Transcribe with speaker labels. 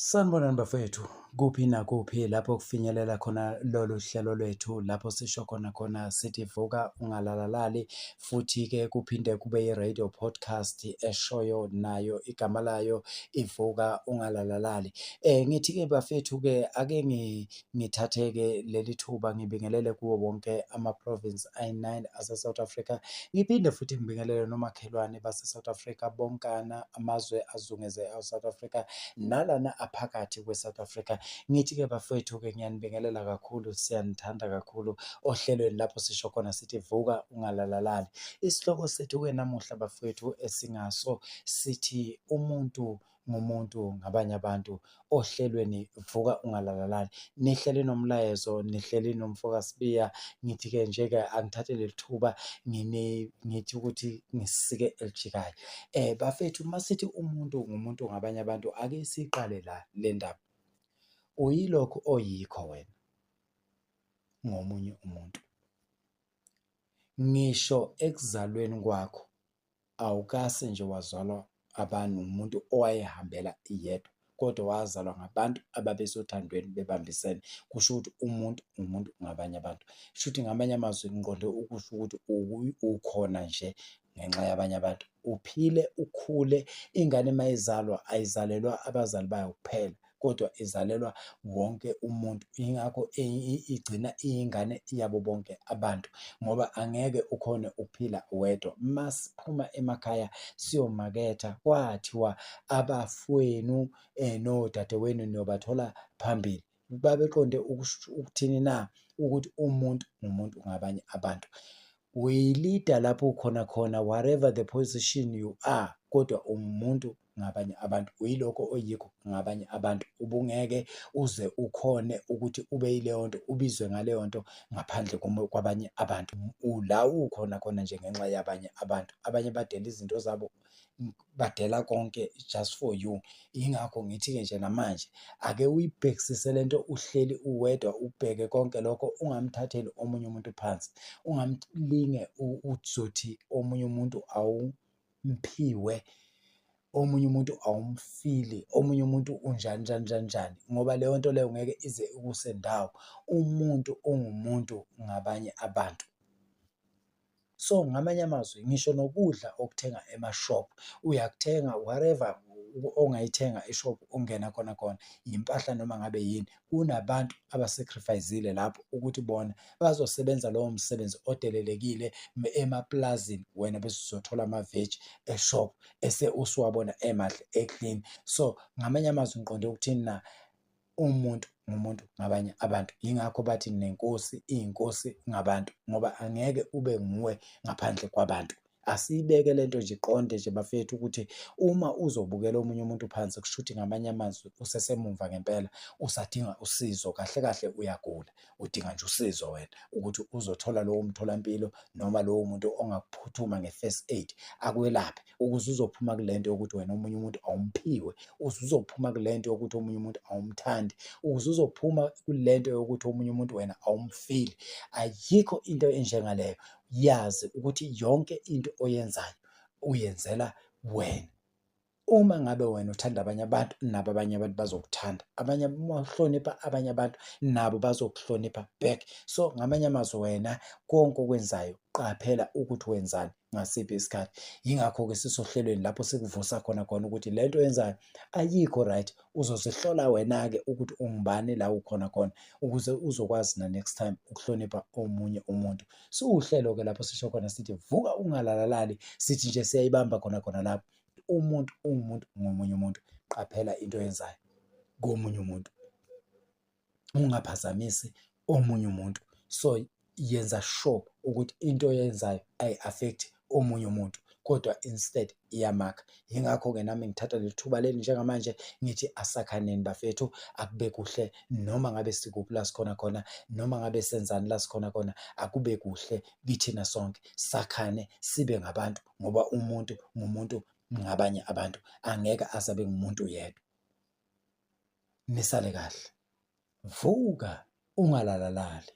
Speaker 1: Sanibonani bafethu, kuphi nakuphi lapho kufinyelela khona lolu hlelo lwethu lapho sisho khona sithi vuka ungalalali, futhi-ke kuphinde kube i-radio podcast eshoyo nayo igama layo ivuka ungalalali. Ngithi-ke bafethu-ke ake ngithathe-ke leli thuba ngibingelele kuwo wonke ama-province ayi-9 ase-South Africa. Ngiphinde futhi ngibingelele nomakhelwane base-South Africa bonkana amazwe azungeze e-South Africa nalana aphakathi kwe-South Africa. Ngithi-ke bafowethu-ke ngiyanibingelela kakhulu, siyanithanda kakhulu ohlelweni lapho sisho khona sithi vuka ungalalali. Isihloko sethu-ke namuhla bafowethu esingaso sithi umuntu ngumuntu ngabanye abantu ohlelweni vuka ungalalali. Nihleli nomlayezo, nihleli nomfoka Sibiya. Ngithi-ke nje-ke angithathe leli thuba ngithi ukuthi ngisike elijikayo. Bafethu, masithi umuntu ngumuntu ngabanye abantu, ake siqale la le ndaba. Uyilokhu oyikho wena ngomunye umuntu. Ngisho ekuzalweni kwakho awukase nje wazalwa umuntu owayehambela yedwa, kodwa wazalwa ngabantu ababesothandweni bebambisene. Kusho ukuthi umuntu ngumuntu ngabanye abantu. Kusho ukuthi ngamanye amazwi ngiqonde ukusho ukuthi ukhona nje ngenxa yabanye abantu. Uphile, ukhule, ingane uma izalwa ayizalelwa abazali bayo kuphela, kodwa izalelwa wonke umuntu. Yingakho igcina iyingane yabo bonke abantu, ngoba angeke ukhone ukuphila wedwa. Masiphuma emakhaya siyomaketha, kwathiwa abafowenu nodadewenu niyobathola phambili. Babeqonde ukuthini na? Ukuthi umuntu ngumuntu ngabanye abantu. We-leader lapho khona, whatever the position you are, kodwa umuntu ngabanye abantu. Uyilokho oyikho ngabanye abantu. Ubungeke uze ukhone ukuthi ube yileyo nto, ubizwe ngaleyo nto ngaphandle kwabanye abantu. La ukhona nje ngenxa yabanye abantu. Abanye badela izinto zabo, badela konke just for you. Yingakho ngithi-ke nje namanje ake uyibhekisise le nto uhleli uwedwa, ubheke konke lokho, ungamthatheli omunye umuntu phansi, ungamlinge uzothi omunye umuntu awumphiwe, omunye umuntu awumfili, omunye umuntu unjani, ngoba leyo nto leyo ngeke ize ukusendawo. Umuntu ungumuntu ngabanye abantu. So ngamanye amazwi, ngisho nokudla okuthenga emashophu, uyakuthenga whatever ongayithenga eshophu, ungena khona, impahla noma ngabe yini. Kunabantu abasacrifice-ile lapho ukuthi bona bazosebenza lowo msebenzi odelelekile emaplazini, wena bese uzothola amaveji eshophu ese usuwabona emahle eclean. So ngamanye amazwi ngiqonde ukuthini na? Umuntu ngumuntu ngabanye abantu. Yingakho bathi nenkosi iyinkosi ngabantu, ngoba angeke ube nguwe ngaphandle kwabantu. Asiyibeke le nto nje, iqonde nje bafethu ukuthi uma uzobukela omunye umuntu phansi, kusho ukuthi ngamanye amazwi usesemumva ngempela, usadinga usizo. Kahle kahle uyagula, udinga nje usizo wena ukuthi uzothola lowo mtholampilo noma lowo muntu ongaphuthuma nge-first aid akwelaphe, ukuze uzophuma kule nto yokuthi wena omunye umuntu awumphiwe, uzophuma kule nto yokuthi omunye umuntu awumthandi, ukuze uzophuma kule nto yokuthi omunye umuntu wena awumfili. Ayikho into enjengaleyo. Yazi ukuthi yonke into oyenzayo uyenzela wena. Uma ngabe wena uthanda abanye abantu, nabo abanye abantu bazokuthanda. Uma uhlonipha abanye abantu, nabo bazokuhlonipha back. So ngamanye amazwi, wena konke okwenzayo qaphela ukuthi wenzani ngasiphi isikhathi. Yingakho-ke sisohlelweni lapho sikuvusa khona ukuthi le nto oyenzayo ayikho right. Uzozihlola wena-ke ukuthi ungubani la ukhona, ukuze uzokwazi na-next time ukuhlonipha omunye umuntu. Siwuhlelo-ke lapho sisho khona sithi vuka ungalalali, sithi nje siyayibamba khona lapho. Umuntu ungumuntu ngomunye umuntu. Qaphela into oyenzayo komunye umuntu, ungaphazamisi omunye umuntu. So yenza sure ukuthi into oyenzayo ayi-affect omunye umuntu, kodwa instead iyamakha. Yingakho-ke nami ngithatha leli thuba leli njengamanje ngithi asakhaneni bafethu, akube kuhle noma ngabe sikuphi la sikhona, noma ngabe senzani la sikhona, akube kuhle kithina sonke. Sakhane sibe ngabantu, ngoba umuntu ngumuntu ngabanye abantu, angeke asabe ngumuntu yedwa. Nisale kahle, vuka ungalalali.